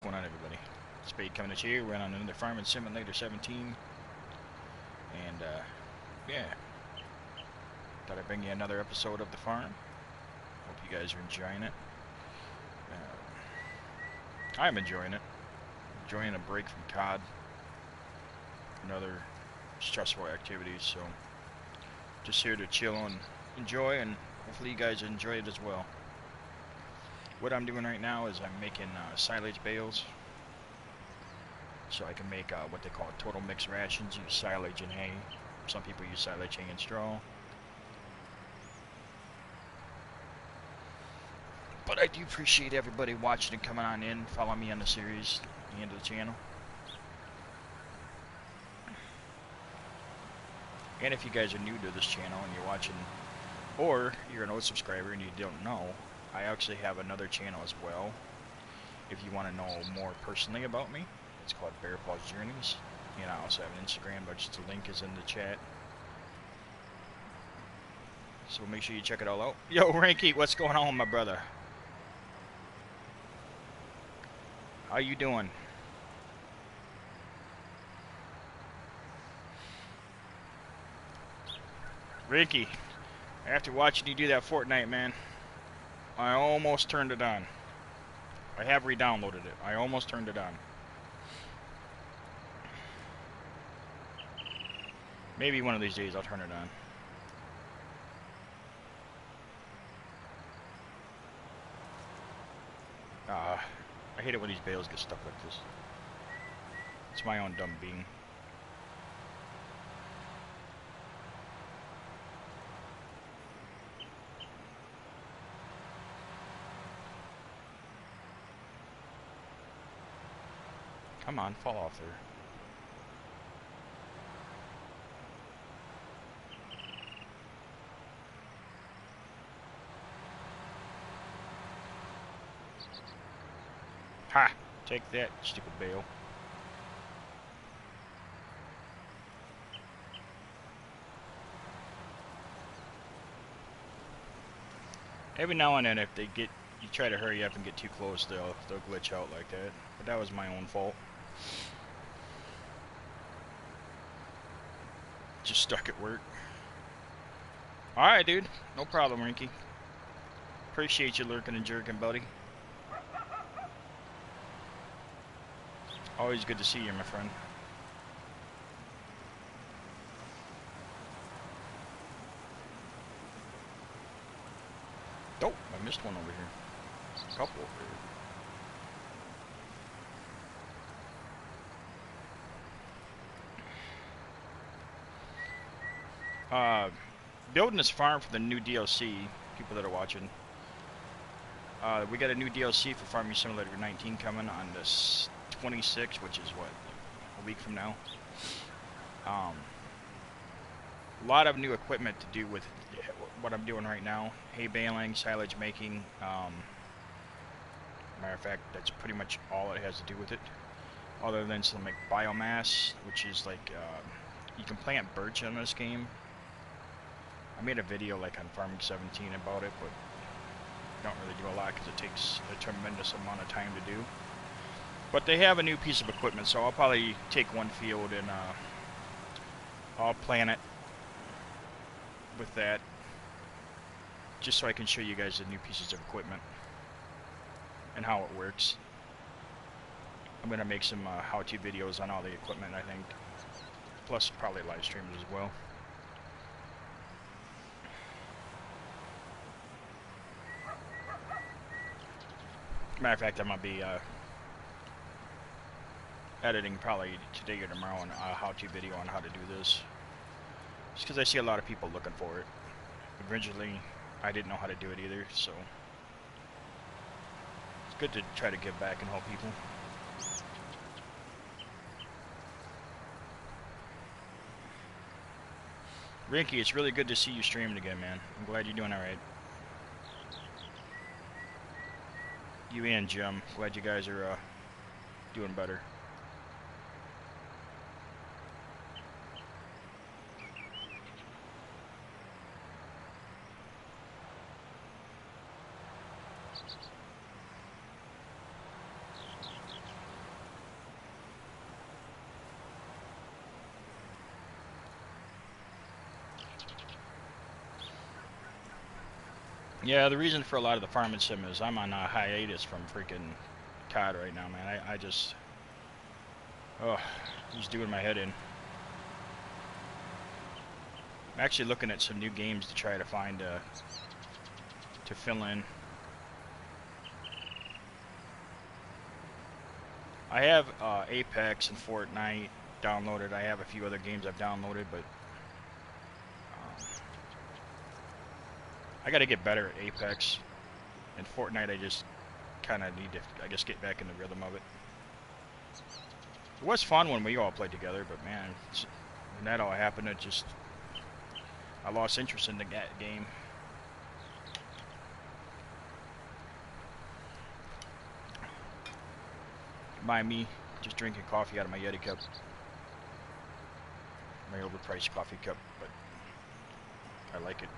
What's going on, everybody? Spade coming at you. We're on another Farming Simulator 17. And, yeah. Thought I'd bring you another episode of the farm. Hope you guys are enjoying it. I'm enjoying it. Enjoying a break from COD and other stressful activities. So, just here to chill and enjoy, and hopefully you guys enjoy it as well. What I'm doing right now is I'm making silage bales. So I can make what they call total mix rations, use silage and hay. Some people use silage, hay, and straw. But I do appreciate everybody watching and coming on in, following me on the series, and the channel. And if you guys are new to this channel and you're watching, or you're an old subscriber and you don't know, I actually have another channel as well. If you want to know more personally about me, it's called Bear Paws Journeys. And I also have an Instagram, but just the link is in the chat. So make sure you check it all out. Yo, Ranky, what's going on, my brother? How you doing? Ricky, after watching you do that Fortnite, man, I almost turned it on. I have re-downloaded it. I almost turned it on. Maybe one of these days I'll turn it on. I hate it when these bales get stuck like this. It's my own dumb being. Come on, fall off there. Ha! Take that, stupid bale. Every now and then, if you try to hurry up and get too close, they'll glitch out like that. But that was my own fault. Just stuck at work. Alright, dude. No problem, Rinky. Appreciate you lurking and jerking, buddy. Always good to see you, my friend. Oh, I missed one over here. A couple over here. Building this farm for the new DLC, people that are watching. We got a new DLC for Farming Simulator 19 coming on this 26th, which is what, a week from now. A lot of new equipment to do with what I'm doing right now: hay baling, silage making. Matter of fact, that's pretty much all it has to do with it, other than some like biomass, which is like you can plant birch in this game. I made a video like on Farming 17 about it, but don't really do a lot because it takes a tremendous amount of time to do. But they have a new piece of equipment, so I'll probably take one field and I'll plant it with that, just so I can show you guys the new pieces of equipment and how it works. I'm gonna make some how-to videos on all the equipment, I think, plus probably live stream it as well. Matter of fact, I'm gonna be editing probably today or tomorrow on a how-to video on how to do this, just because I see a lot of people looking for it. Originally, I didn't know how to do it either, so it's good to try to give back and help people. Ricky, it's really good to see you streaming again, man. I'm glad you're doing alright. You and Jim, glad you guys are doing better. Yeah, the reason for a lot of the farming sim is I'm on a hiatus from freaking COD right now, man. I just, oh, he's doing my head in. I'm actually looking at some new games to try to find, to fill in. I have Apex and Fortnite downloaded. I have a few other games I've downloaded, but I got to get better at Apex. And Fortnite, I just kind of need to, I guess, get back in the rhythm of it. It was fun when we all played together, but man, when that all happened, it just, I lost interest in the game. By me, just drinking coffee out of my Yeti cup. My overpriced coffee cup, but I like it.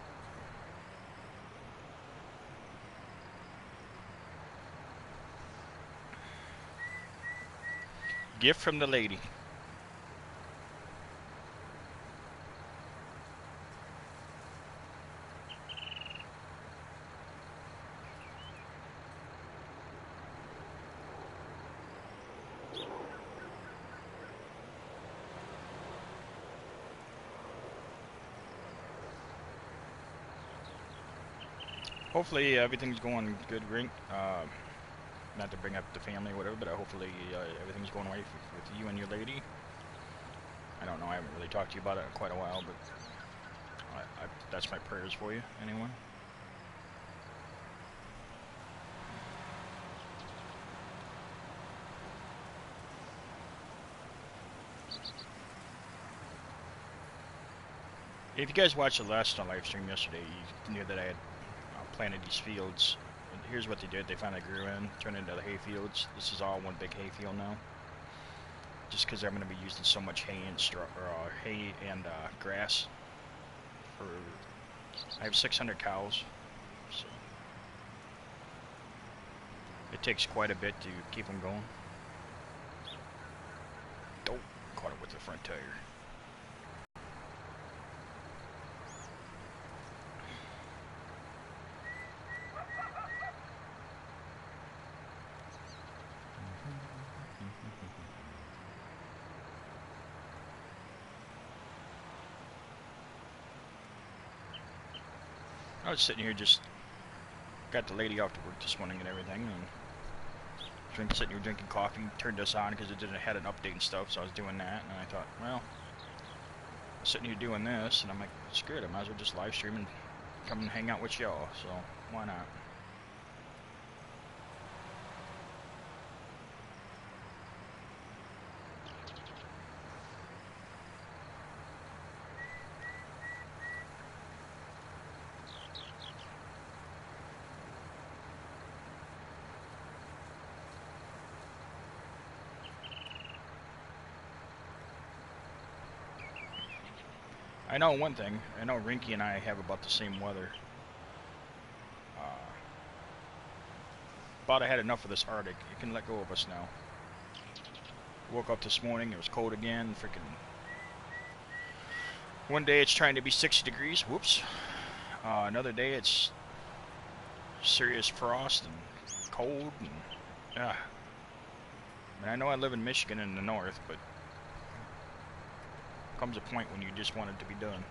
Gift from the lady. Hopefully everything's going good, Rink. Not to bring up the family or whatever, but hopefully everything's going right with you and your lady. I don't know, I haven't really talked to you about it in quite a while, but that's my prayers for you, anyway. If you guys watched the last live stream yesterday, you knew that I had planted these fields. And here's what they did. They finally grew in, turned into the hay fields. This is all one big hay field now. Just because I'm going to be using so much hay and straw, or hay and grass. I have 600 cows, so it takes quite a bit to keep them going. Oh, caught it with the front tire. I was sitting here, just got the lady off to work this morning and everything, and sitting here drinking coffee. Turned this on because it had an update and stuff, so I was doing that, and I thought, well, I'm sitting here doing this, and I'm like, screw it, I might as well just live stream and come and hang out with y'all, so why not? I know one thing. I know Rinky and I have about the same weather. About I had enough of this Arctic. You can let go of us now. Woke up this morning. It was cold again. Freaking. One day it's trying to be 60 degrees. Whoops. Another day it's serious frost and cold. And, I mean, I know I live in Michigan in the north, but comes a point when you just want it to be done.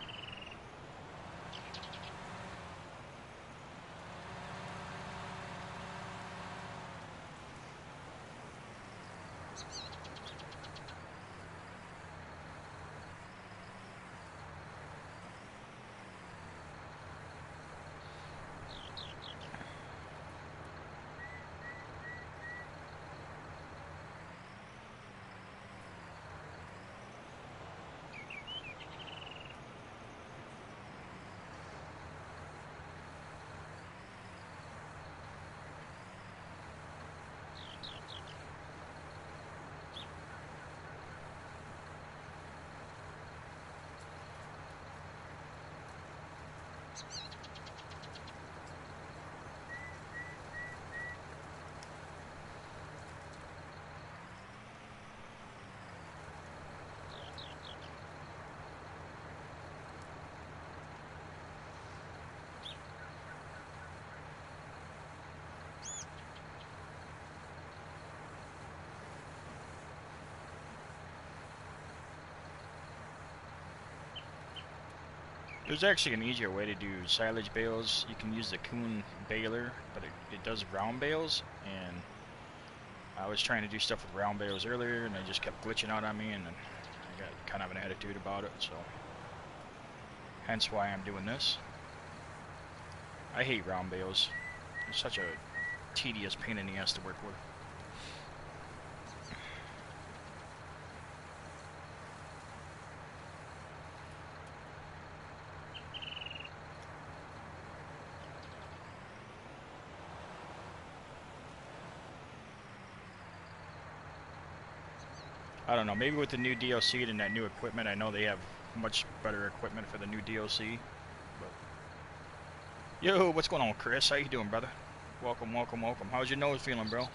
There's actually an easier way to do silage bales. You can use the Kuhn baler, but it does round bales, and I was trying to do stuff with round bales earlier, and they just kept glitching out on me, and then I got kind of an attitude about it, so hence why I'm doing this. I hate round bales. It's such a tedious pain in the ass to work with. I don't know, maybe with the new DLC and that new equipment, I know they have much better equipment for the new DLC. But yo, what's going on, Chris? How you doing, brother? Welcome, welcome, welcome. How's your nose feeling, bro?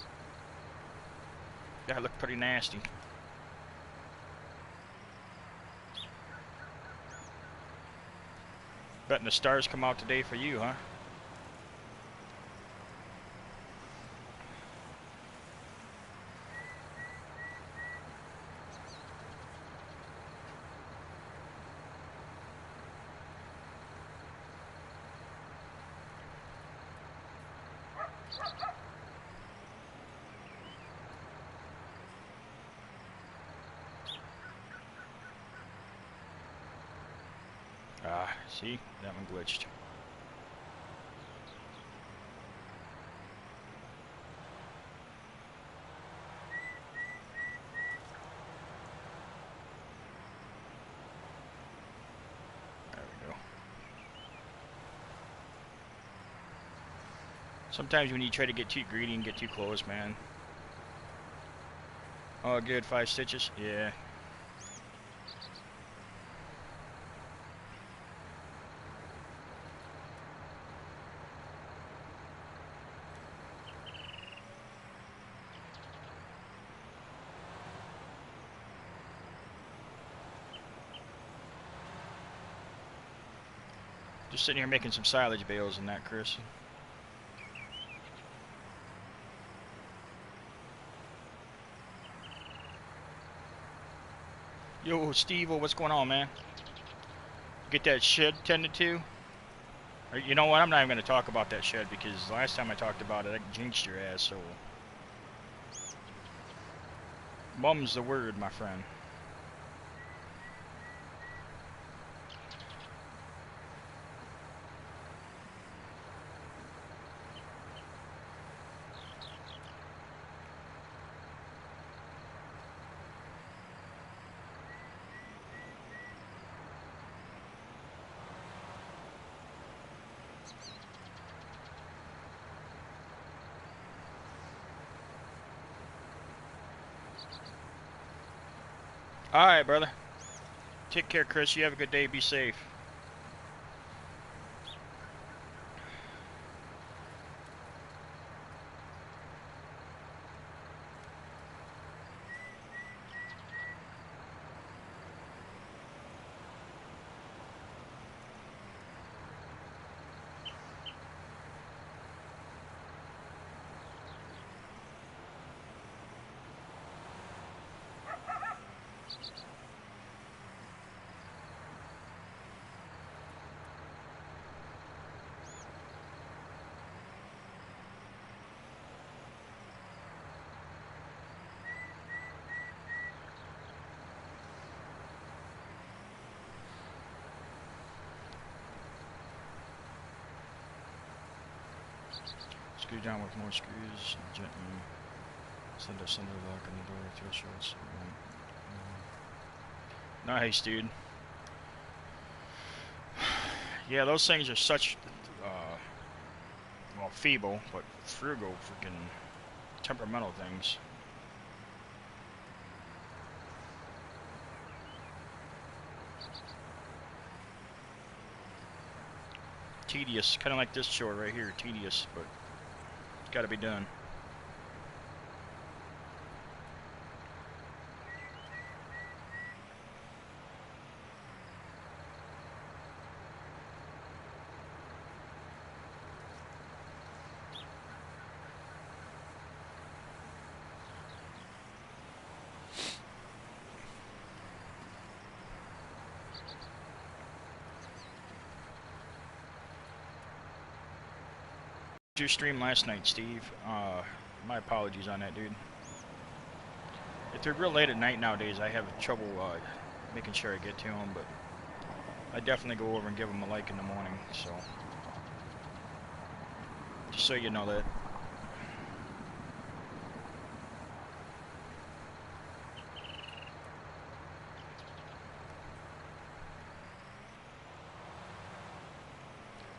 That looked pretty nasty. Betting the stars come out today for you, huh? Ah, see? That one glitched. There we go. Sometimes when you try to get too greedy and get too close, man. Oh, good, 5 stitches? Yeah. Just sitting here making some silage bales and that, Chris. Yo, Steve, what's going on, man? Get that shed tended to? Or, you know what? I'm not even going to talk about that shed because last time I talked about it, I jinxed your ass, so. Mum's the word, my friend. Alright, brother. Take care, Chris. You have a good day. Be safe. Screw down with more screws and gently send a center lock on the door thresholds. Nice, dude. Yeah, those things are such, well, feeble, but frugal, freaking temperamental things. Tedious, kind of like this chore right here, tedious, but it's got to be done. Your stream last night, Steve. My apologies on that, dude. If they're real late at night nowadays, I have trouble making sure I get to them, but I definitely go over and give them a like in the morning, so just so you know that.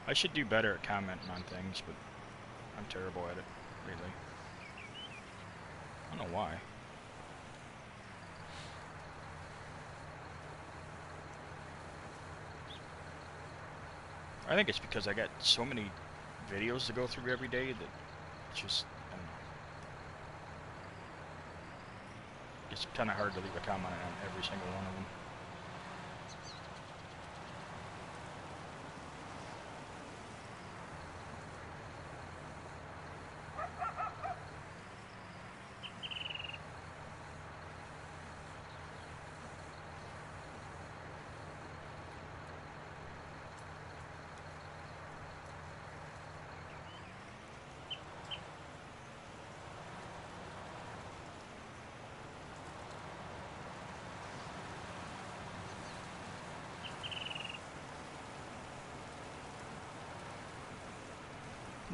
I should do better at commenting on things, but I'm terrible at it, lately. I don't know why. I think it's because I got so many videos to go through every day that it's just, I don't know. It's kind of hard to leave a comment on every single one of them.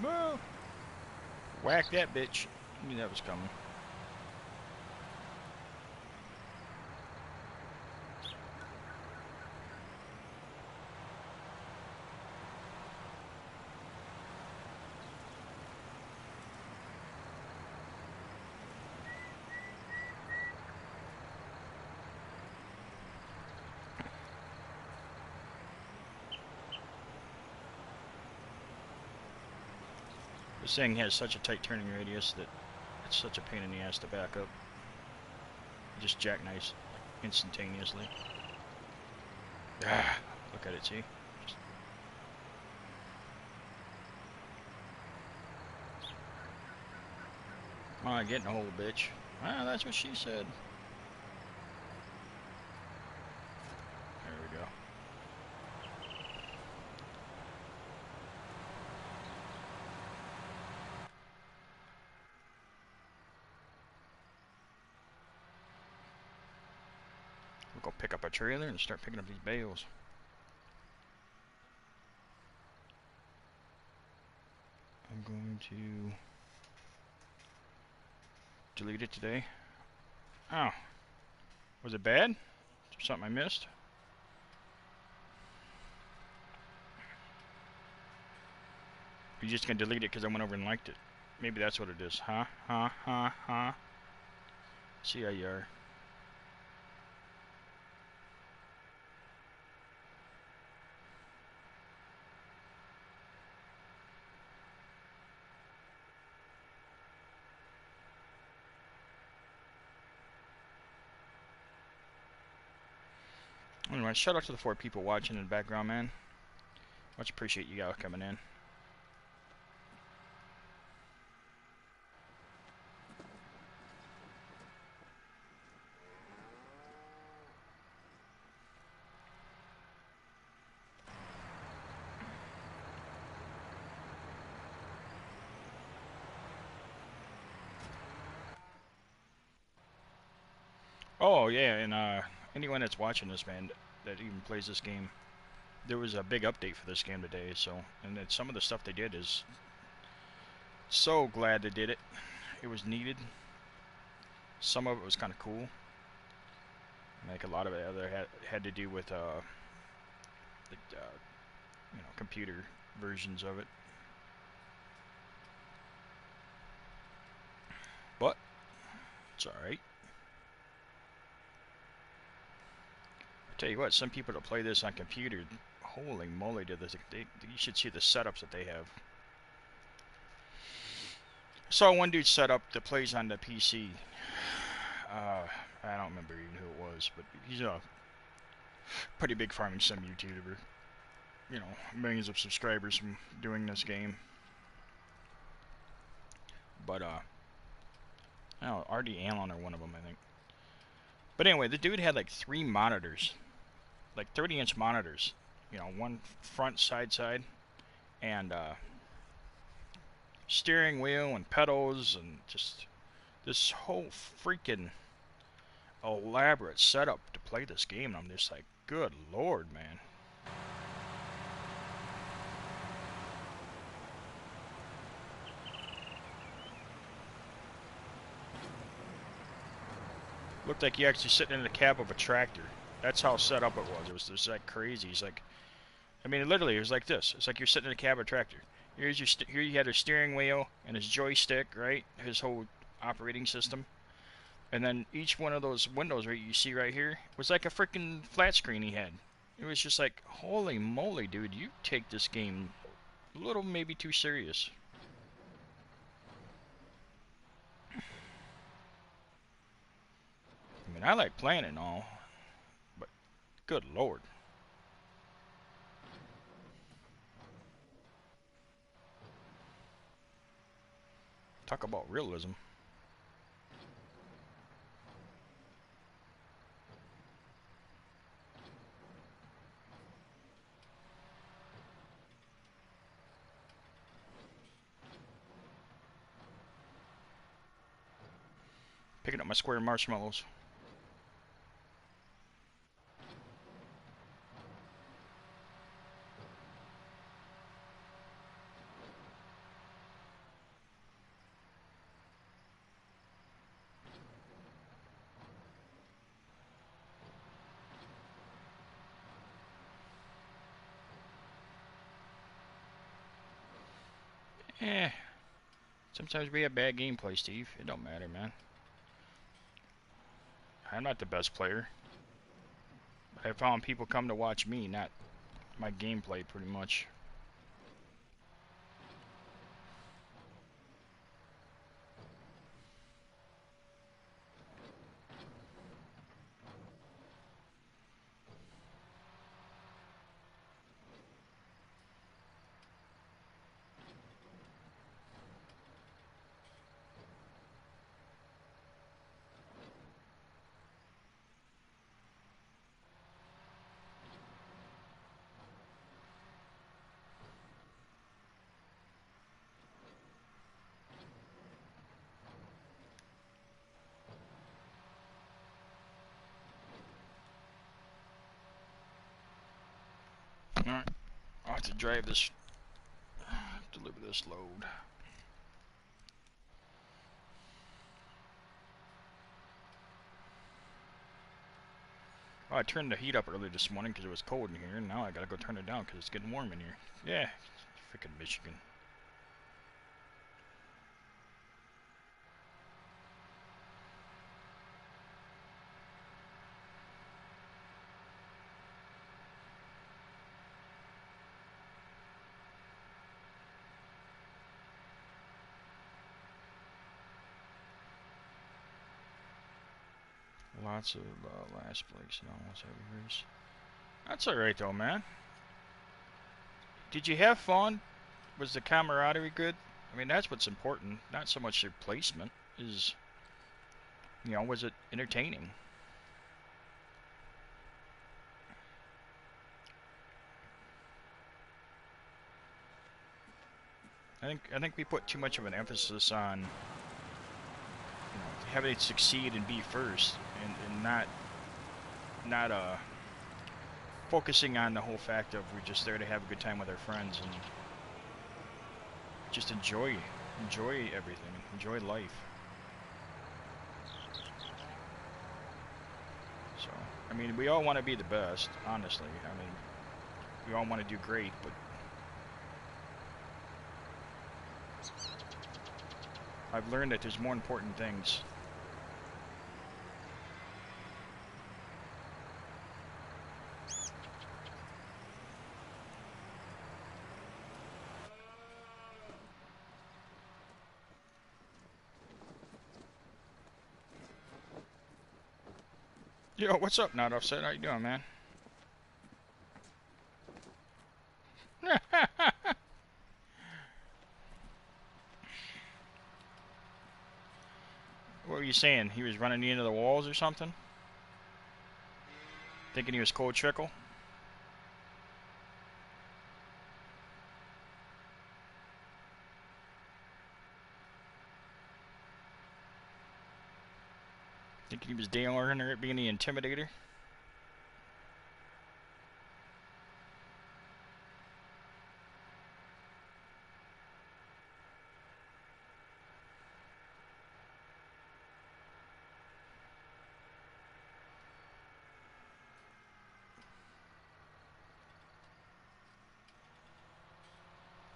Whoa! Whack that bitch. I knew that was coming. This thing has such a tight turning radius that it's such a pain in the ass to back up. You just jackknife instantaneously. Ah, look at it, see? Just... Come on, get in the hole, bitch. Ah, that's what she said. There we go. We'll go pick up a trailer and start picking up these bales. I'm going to delete it today. Oh. Was it bad? Is there something I missed? You're just gonna delete it because I went over and liked it. Maybe that's what it is. Huh? See how you are. Anyway, shout out to the 4 people watching in the background, man. Much appreciate you guys coming in. Oh yeah, and anyone that's watching this, man, that even plays this game, there was a big update for this game today. So, and then some of the stuff they did is so glad they did it. It was needed. Some of it was kind of cool. Like a lot of it other had to do with you know, computer versions of it. But it's all right. Tell you what, some people that play this on computer, holy moly, you should see the setups that they have. I saw one dude set up that plays on the PC. I don't remember even who it was, but he's a pretty big farming sim YouTuber. You know, millions of subscribers from doing this game. But, I don't know, R.D. Allen or one of them, I think. But anyway, the dude had like 3 monitors. Like 30-inch monitors. You know, one front, side, and, steering wheel and pedals and just this whole freaking elaborate setup to play this game. And I'm just like, good lord, man. Looked like you actually sitting in the cab of a tractor. That's how set up it was. It was just like crazy. It's like, I mean, literally, it was like this. It's like you're sitting in a cab of a tractor. Here's your here you had a steering wheel and his joystick, right? His whole operating system. And then each one of those windows right you see right here was like a freaking flat screen he had. It was just like, holy moly, dude, you take this game a little maybe too serious. I mean, I like playing it and all, but good lord. Talk about realism. Picking up my square marshmallows. Eh, sometimes we have bad gameplay, Steve. It don't matter, man. I'm not the best player. But I found people come to watch me, not my gameplay, pretty much. Alright, I'll have to drive this, deliver this load. Oh, I turned the heat up early this morning because it was cold in here, and now I gotta go turn it down because it's getting warm in here. Yeah, freaking Michigan. Lots of last place and almost every race. That's alright though, man. Did you have fun? Was the camaraderie good? I mean, that's what's important. Not so much your placement. Is, you know, was it entertaining? I think we put too much of an emphasis on, you know, having it succeed and be first, and not focusing on the whole fact of we're just there to have a good time with our friends and just enjoy everything, enjoy life. So, I mean, we all want to be the best, honestly. I mean, we all want to do great, but I've learned that there's more important things. Yo, what's up, Not Offset? How you doing, man? What were you saying? He was running into the walls or something? Thinking he was Cold Trickle? Thinking he was Dale Earnhardt being the Intimidator.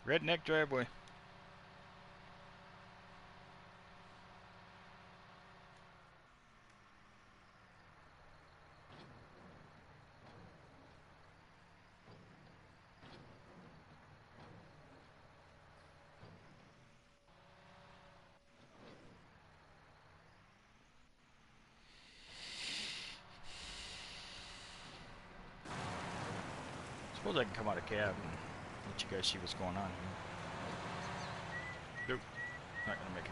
Redneck driveway. Suppose I can come out of cab and let you guys see what's going on here. Nope, not gonna make it.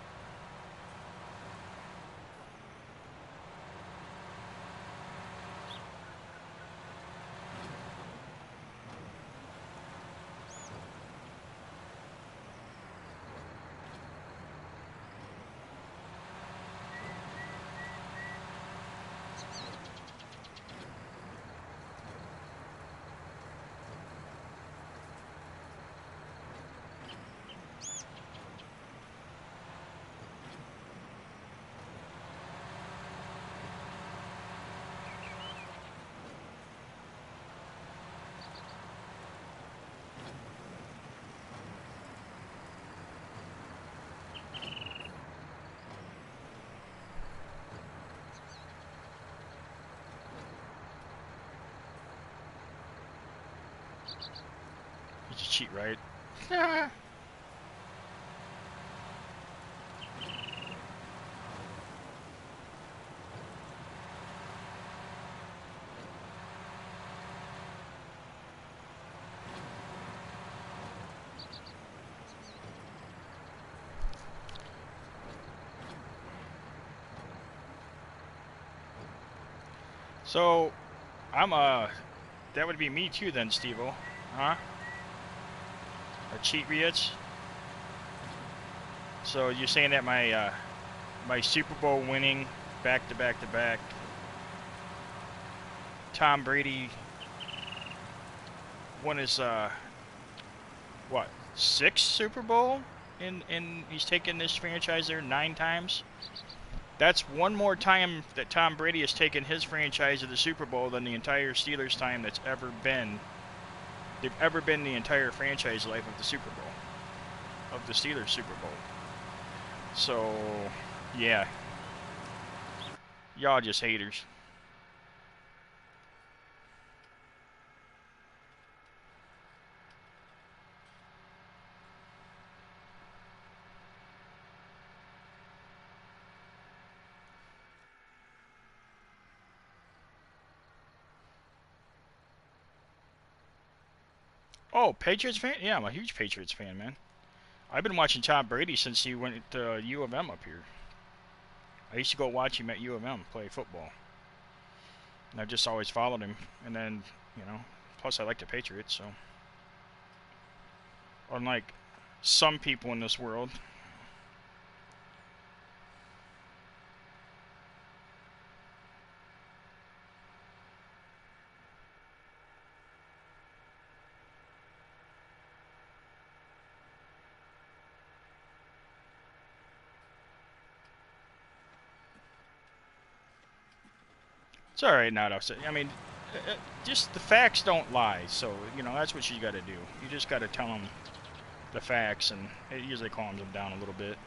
You just cheat, right? So, I'm that would be me too then, Steve-O. Huh? A cheat Rietz? So you're saying that my my Super Bowl winning back to back to back Tom Brady won his what, 6th Super Bowl in he's taken this franchise there 9 times? That's one more time that Tom Brady has taken his franchise to the Super Bowl than the entire Steelers time that's ever been. They've ever been the entire franchise life of the Super Bowl. Of the Steelers Super Bowl. So, yeah. Y'all just haters. Oh, Patriots fan? Yeah, I'm a huge Patriots fan, man. I've been watching Tom Brady since he went to U of M up here. I used to go watch him at U of M play football. And I've just always followed him. And then, you know, plus I like the Patriots, so. Unlike some people in this world. It's alright now, though. I mean, just the facts don't lie. So, you know, that's what you got to do. You just got to tell them the facts, and it usually calms them down a little bit.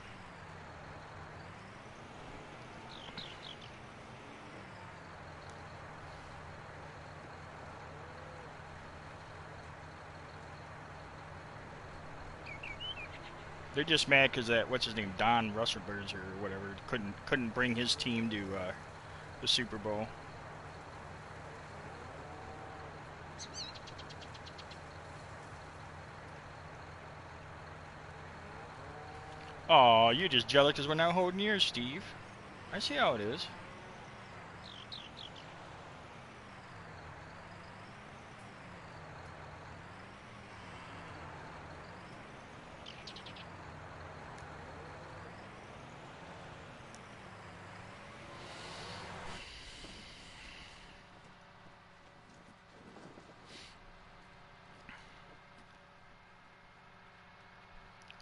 They're just mad because that, what's his name, Don Russelberger or whatever, couldn't bring his team to the Super Bowl. Oh, you're just jealous because we're now holding yours, Steve. I see how it is.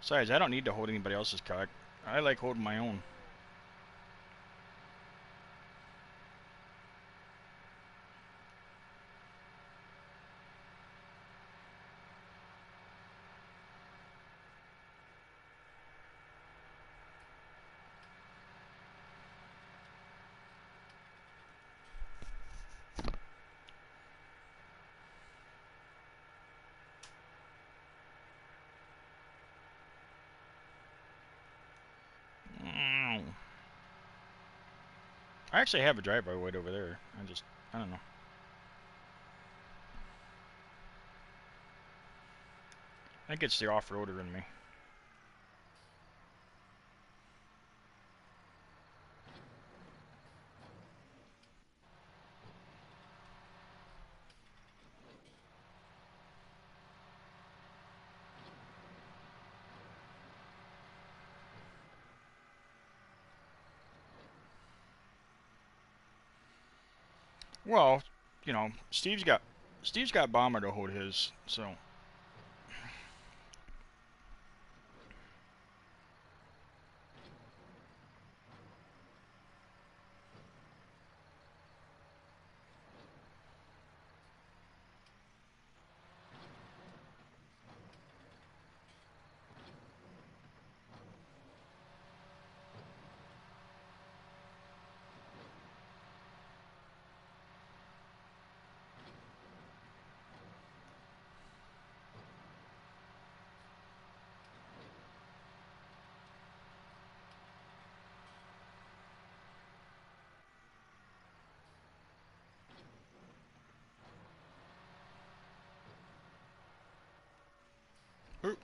Besides, I don't need to hold anybody else's cock. I like holding my own. I actually have a driveway right over there. I don't know. I think it's the off-roader in me. Well, you know, Steve's got Bomber to hold his, so. Oop.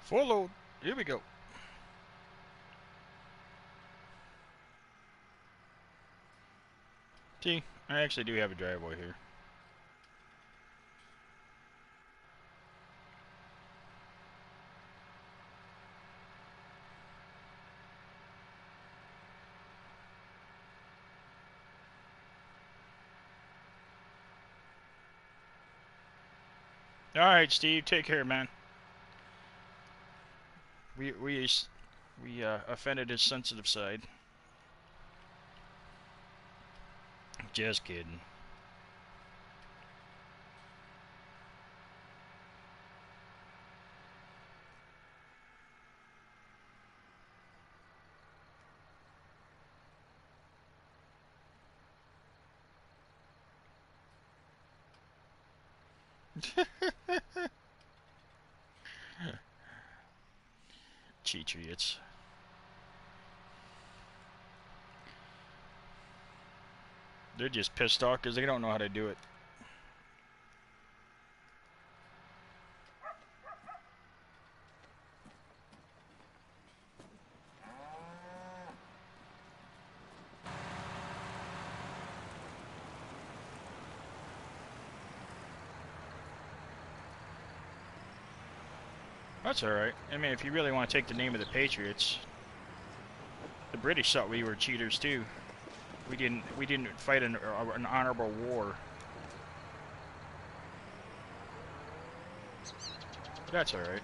Full load. Here we go. See, I actually do have a driveway here. All right, Steve, take care, man. We offended his sensitive side. Just kidding. Cheatriots. They're just pissed off because they don't know how to do it. That's alright. I mean, if you really want to take the name of the Patriots, the British thought we were cheaters too. We didn't fight an honorable war. That's alright.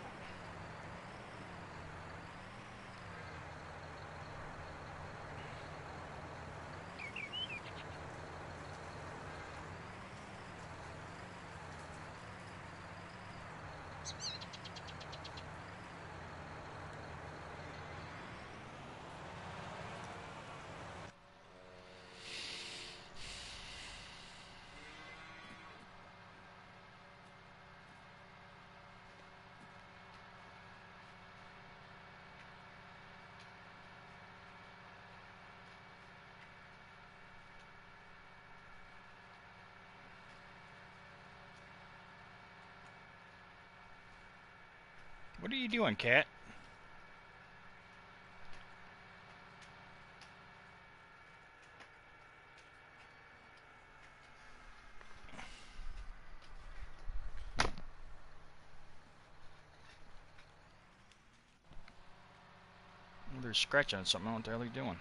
What are you doing, cat? Well, they're scratching on something. What the hell are you doing?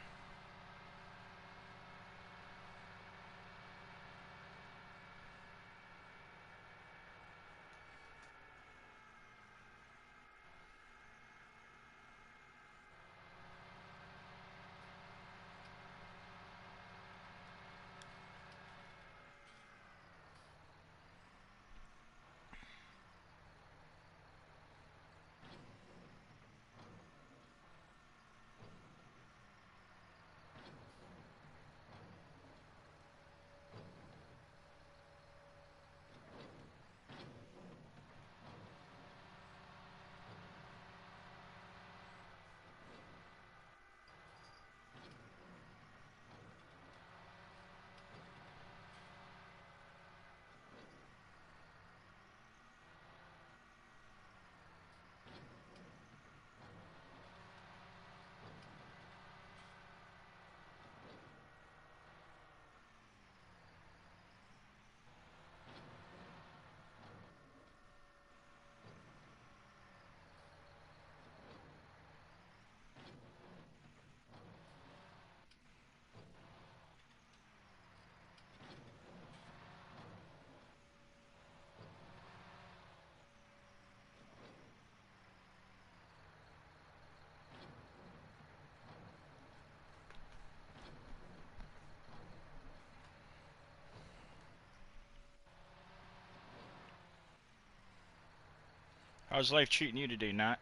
How's life treating you today, Not?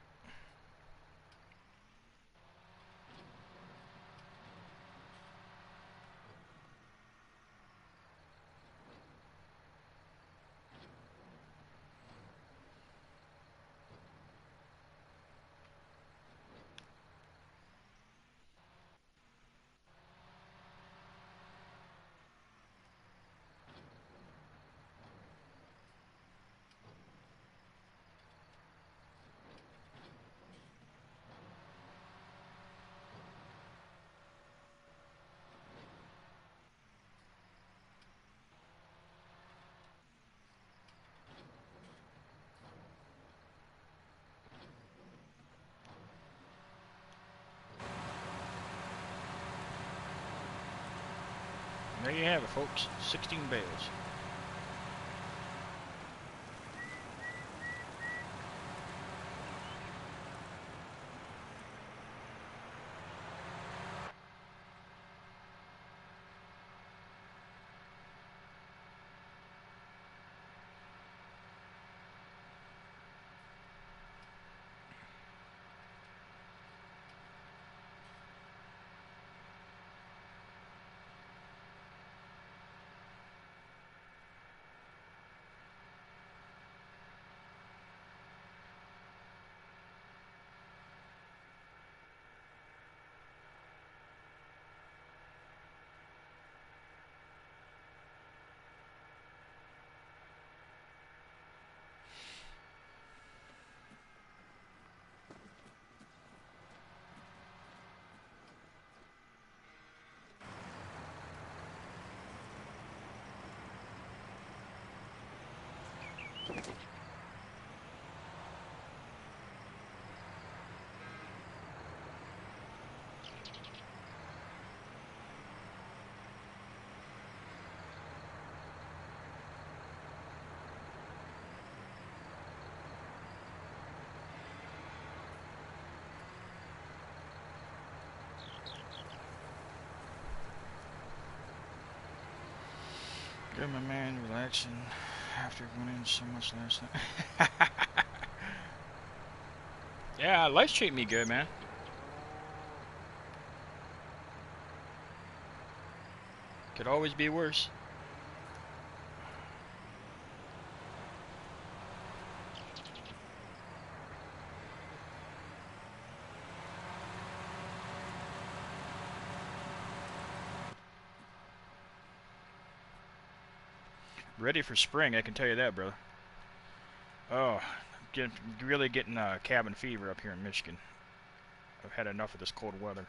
There you have it, folks. 16 bales. Good, my man, relaxing after winning so much last night. Yeah, life's treating me good, man. Could always be worse. Ready for spring, I can tell you that, brother. Oh, really getting cabin fever up here in Michigan. I've had enough of this cold weather.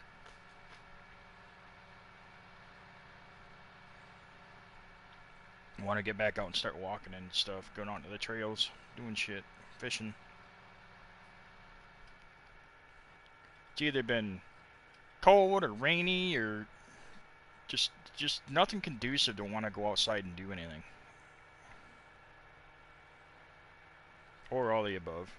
I want to get back out and start walking and stuff, going out to the trails, doing shit, fishing. It's either been cold or rainy or just nothing conducive to want to go outside and do anything. Or all the above.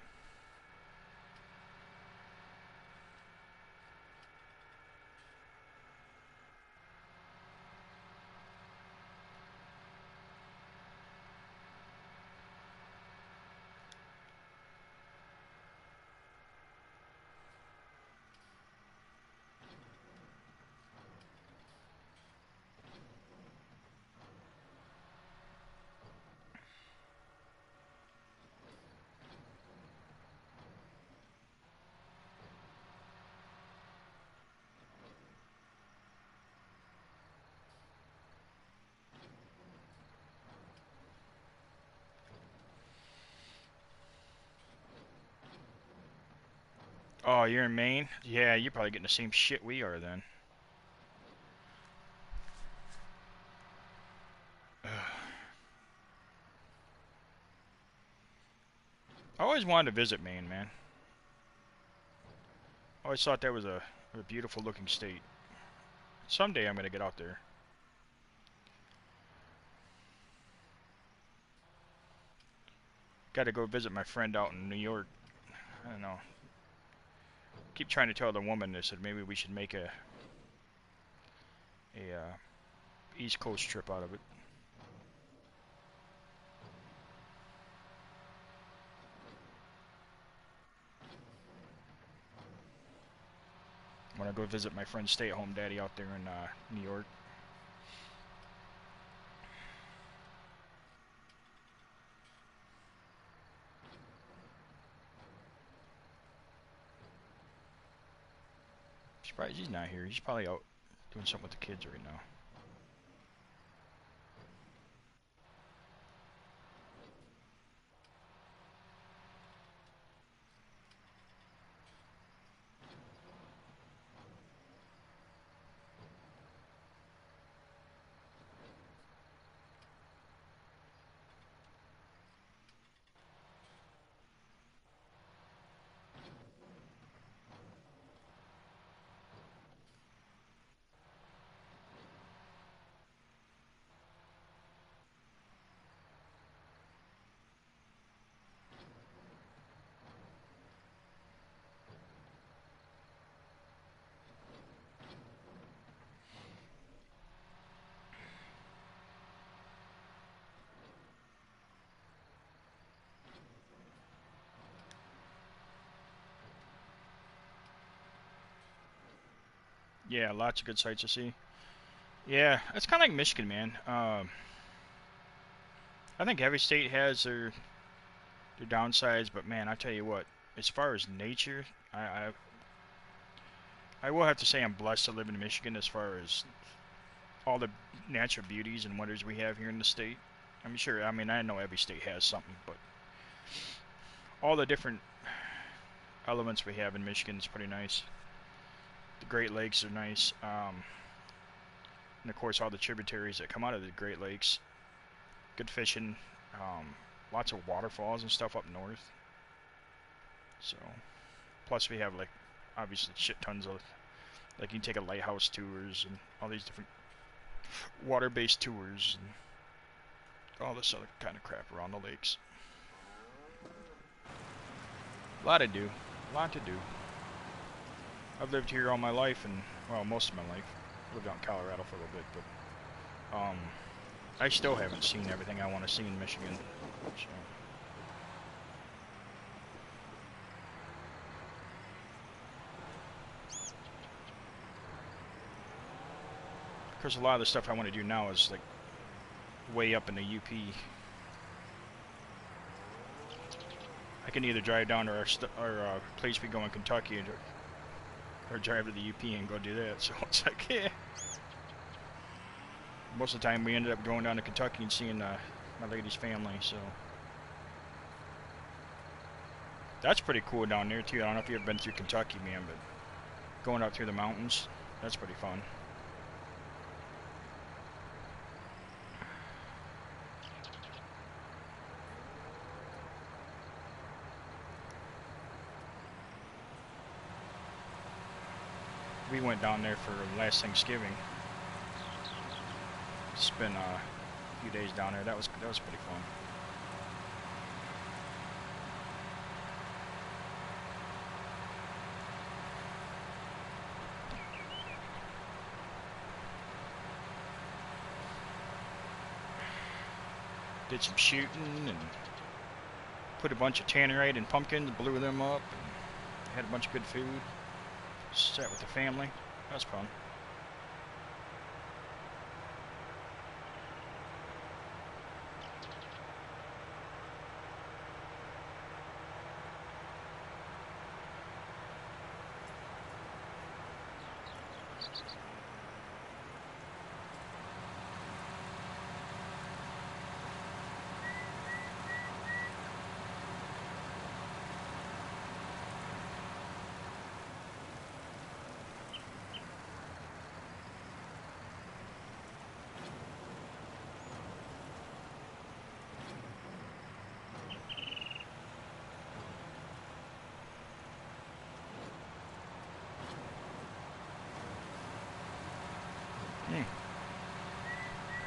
Oh, you're in Maine? Yeah, you're probably getting the same shit we are then. I always wanted to visit Maine, man. I always thought that was a beautiful looking state. Someday I'm gonna get out there. Got to go visit my friend out in New York. I don't know. Keep trying to tell the woman this, that maybe we should make a East Coast trip out of it. I want to go visit my friend's stay-at-home daddy out there in New York. Surprised he's not here. He's probably out doing something with the kids right now. Yeah, lots of good sights to see. Yeah, it's kind of like Michigan, man. I think every state has their downsides, but man, I tell you what, as far as nature, I will have to say I'm blessed to live in Michigan as far as all the natural beauties and wonders we have here in the state. I'm sure, I mean, I know every state has something, but all the different elements we have in Michigan is pretty nice. The Great Lakes are nice, and of course all the tributaries that come out of the Great Lakes. Good fishing, lots of waterfalls and stuff up north. So, plus we have like obviously shit tons of, like you can take a lighthouse tours and all these different water-based tours and all this other kind of crap around the lakes. A lot to do. I've lived here all my life, and well, most of my life. I lived out in Colorado for a little bit, but I still haven't seen everything I want to see in Michigan. So. Because a lot of the stuff I want to do now is like way up in the UP. I can either drive down to our place we go in Kentucky, or drive to the UP and go do that. So it's like, yeah. Most of the time we ended up going down to Kentucky and seeing my lady's family. So That's pretty cool down there too. I don't know if you've ever been through Kentucky, man, but going up through the mountains, that's pretty fun. We went down there for last Thanksgiving. Spent a few days down there. That was pretty fun. Did some shooting and put a bunch of tannerite and pumpkins, blew them up, and had a bunch of good food. Sat with the family. That was fun.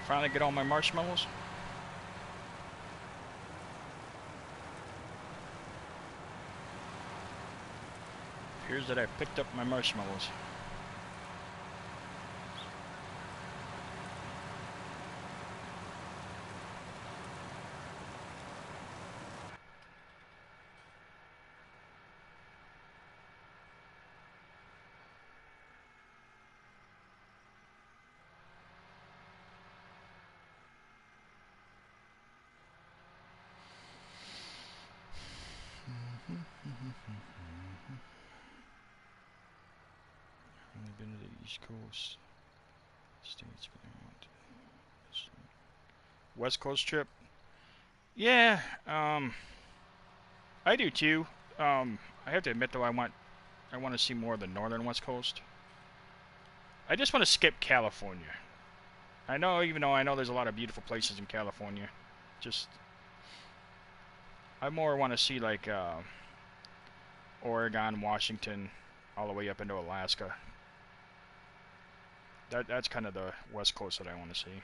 Finally get all my marshmallows. Here's that I picked up my marshmallows. Only been to the East Coast states, but I want to. West Coast trip. Yeah, I do too. I have to admit though, I want to see more of the northern West Coast. I just want to skip California. I know, even though I know there's a lot of beautiful places in California, just I more want to see like Oregon, Washington, all the way up into Alaska. That's kind of the West Coast that I want to see.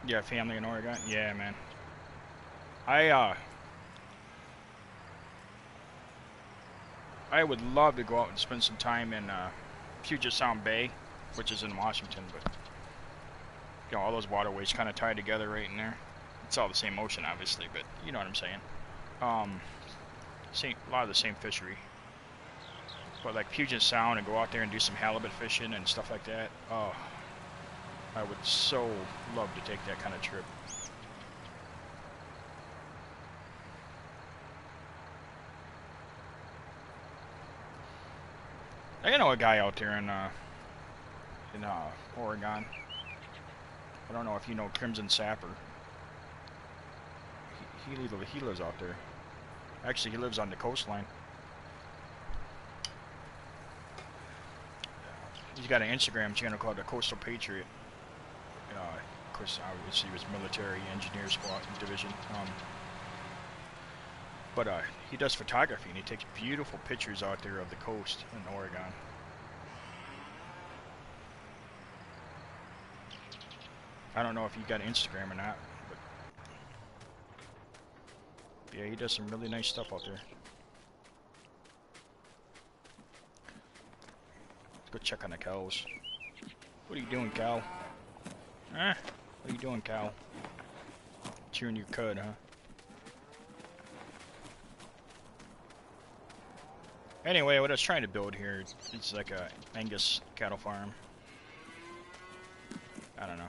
Yeah, family in Oregon. Yeah, man. I would love to go out and spend some time in Puget Sound Bay, which is in Washington, but you know, all those waterways kind of tied together right in there. It's all the same ocean, obviously, but you know what I'm saying. A lot of the same fishery. But like Puget Sound, and go out there and do some halibut fishing and stuff like that. Oh, I would so love to take that kind of trip. I know a guy out there in Oregon. I don't know if you know Crimson Sapper. He lives out there. Actually, he lives on the coastline. He's got an Instagram channel called the Coastal Patriot. Of course, obviously, he was military engineer squad division. But he does photography, and he takes beautiful pictures out there of the coast in Oregon. I don't know if you got Instagram or not, but yeah, he does some really nice stuff out there. Let's go check on the cows. What are you doing, cow? Huh? What are you doing, cow? Chewing your cud, huh? Anyway, what I was trying to build here, it's like a Angus cattle farm. I don't know.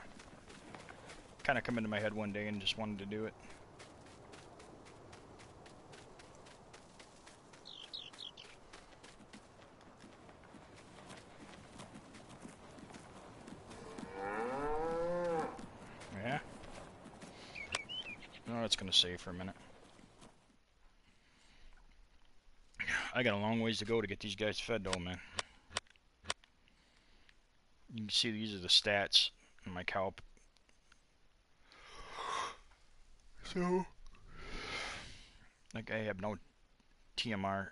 Kind of come into my head one day and just wanted to do it. Yeah. Oh, it's gonna save for a minute. I got a long ways to go to get these guys fed though, man. You can see these are the stats in my cow. So, like I have no TMR.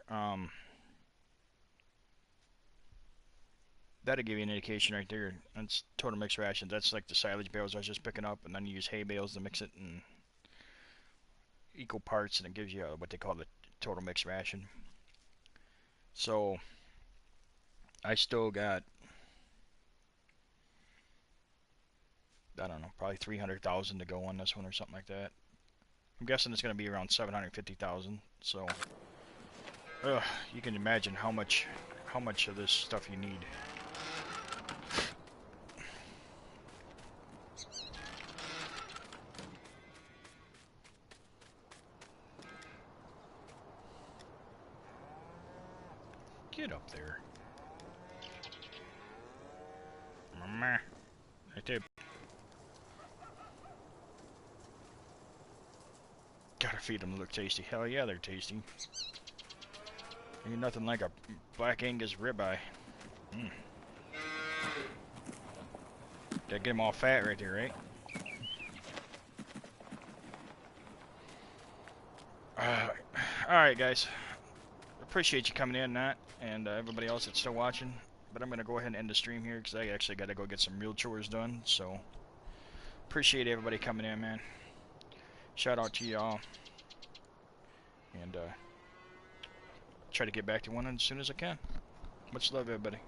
That'll give you an indication right there. That's total mixed rations. That's like the silage bales I was just picking up, and then you use hay bales to mix it in equal parts, and it gives you what they call the total mixed ration. So I still got, I don't know, probably 300,000 to go on this one or something like that. I'm guessing it's going to be around 750,000. So you can imagine how much of this stuff you need. Get up there. Right there. Gotta feed them to look tasty. Hell yeah, they're tasty. Ain't nothing like a black Angus ribeye. Gotta get them all fat right there, right? Alright, guys. Appreciate you coming in, Nat, and everybody else that's still watching. But I'm going to go ahead and end the stream here because I actually got to go get some real chores done. So, appreciate everybody coming in, man. Shout out to y'all. And try to get back to one as soon as I can. Much love, everybody.